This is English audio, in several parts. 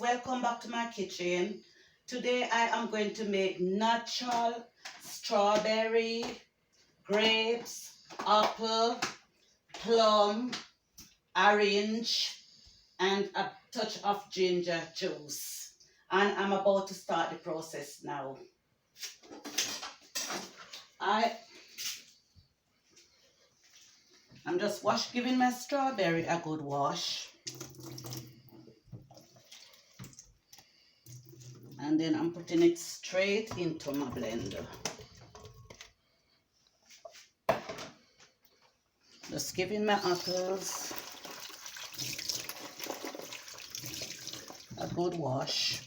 welcome back to my kitchen. Today I am going to make natural strawberry, grapes, apple, plum, orange and a touch of ginger juice. And I'm about to start the process now. I'm just giving my strawberry a good wash. And then I'm putting it straight into my blender. Just giving my apples a good wash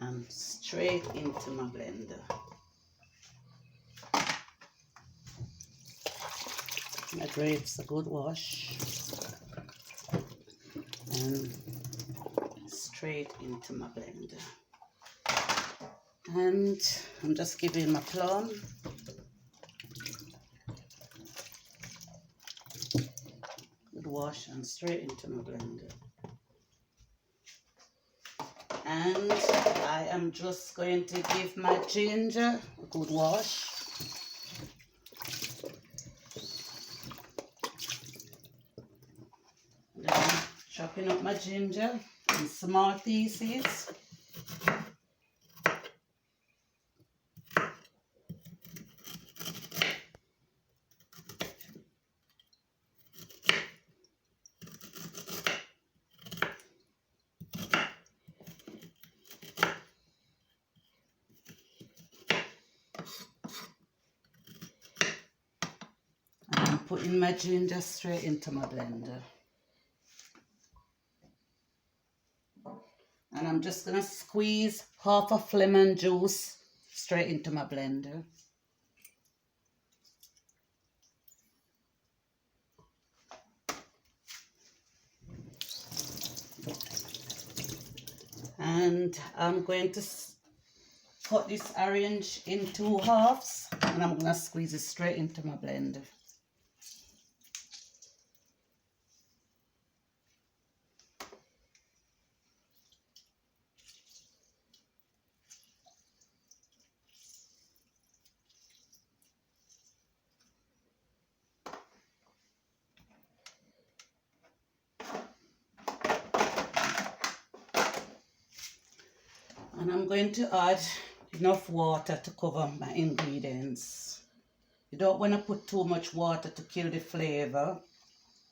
and straight into my blender. My grapes a good wash and straight into my blender. And I'm just giving my plum good wash and straight into my blender. And I am just going to give my ginger a good wash. Then I'm chopping up my ginger in small pieces. Putting my ginger straight into my blender. And I'm just going to squeeze half of lemon juice straight into my blender. And I'm going to cut this orange in 2 halves and I'm going to squeeze it straight into my blender. And I'm going to add enough water to cover my ingredients. You don't want to put too much water to kill the flavor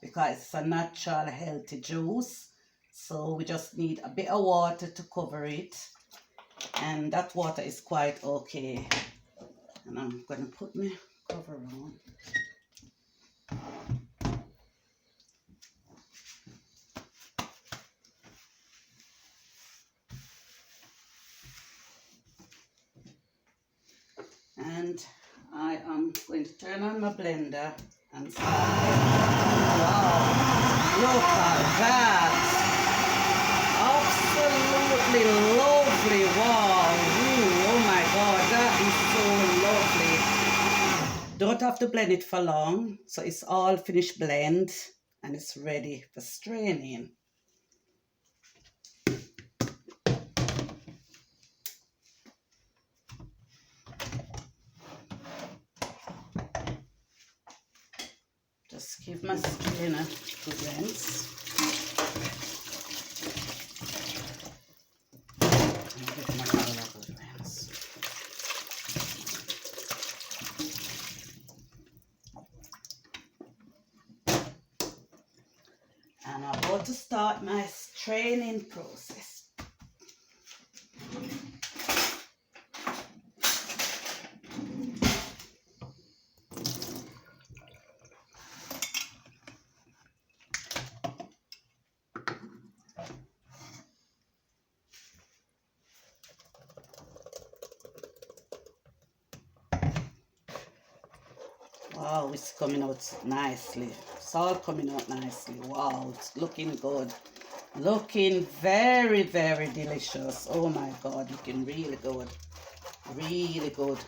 because it's a natural healthy juice. So we just need a bit of water to cover it. And that water is quite okay. And I'm going to put my cover on. And I am going to turn on my blender and start. Wow, look at that. Absolutely lovely. Wow. Ooh, oh my God, that is so lovely. Don't have to blend it for long. So it's all finished blend and it's ready for straining. Just give my strainer a good rinse. And give my oil a good rinse. And I'm about to start my straining process. Wow, it's coming out nicely. It's all coming out nicely. Wow, it's looking good. Looking very, very delicious. Oh my God, looking really good. Really good.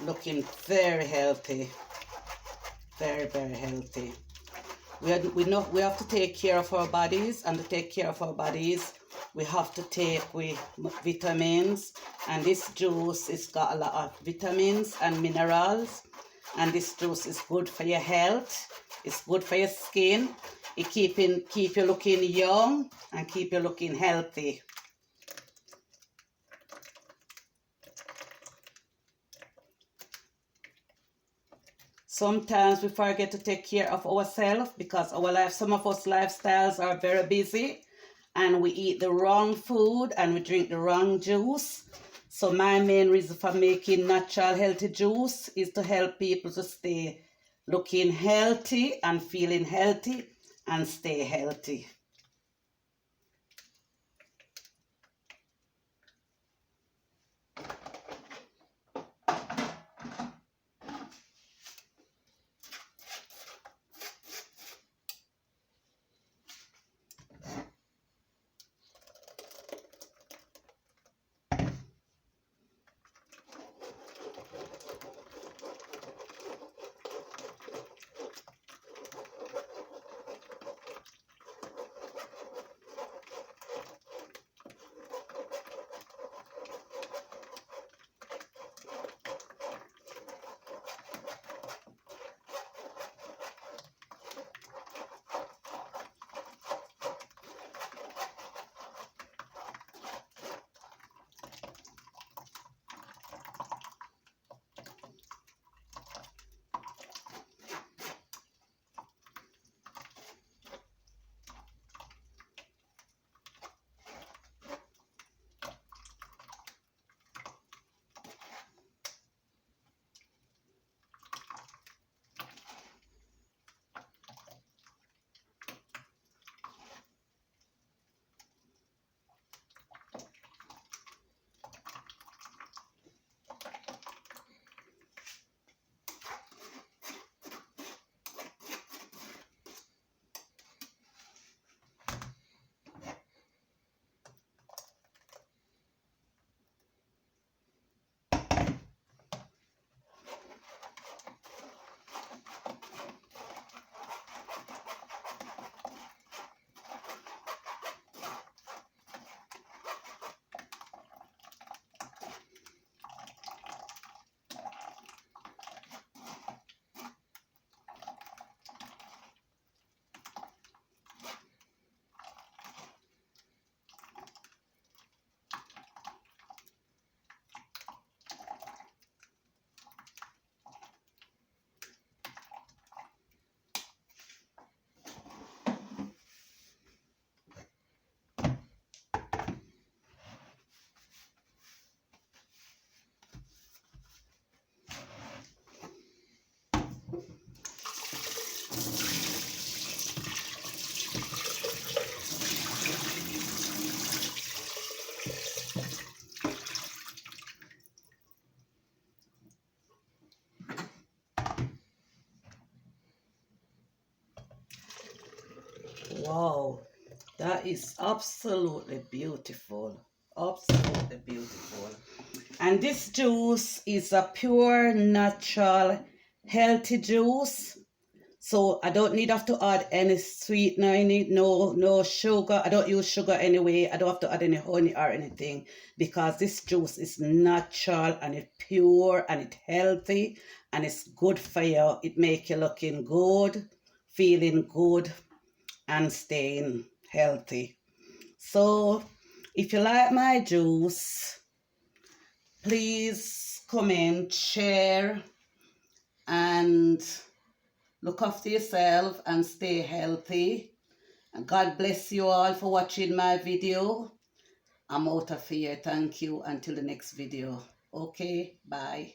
Looking very healthy. Very, very healthy. We have to take care of our bodies, and to take care of our bodies, we have to take with vitamins, and this juice is got a lot of vitamins and minerals, and this juice is good for your health, it's good for your skin, it keep you looking young and keep you looking healthy. Sometimes we forget to take care of ourselves because some of us lifestyles are very busy, and we eat the wrong food and we drink the wrong juice. So my main reason for making natural healthy juice is to help people to stay looking healthy and feeling healthy and stay healthy. Wow, that is absolutely beautiful. Absolutely beautiful. And this juice is a pure, natural, healthy juice. So I don't need have to add any sweetener in it, no sugar. I don't use sugar anyway. I don't have to add any honey or anything because this juice is natural and it's pure and it's healthy and it's good for you. It makes you looking good, feeling good, and staying healthy. So if you like my juice, please comment, share, and look after yourself and stay healthy. And God bless you all for watching my video. I'm out of here. Thank you. Until the next video. Okay, bye.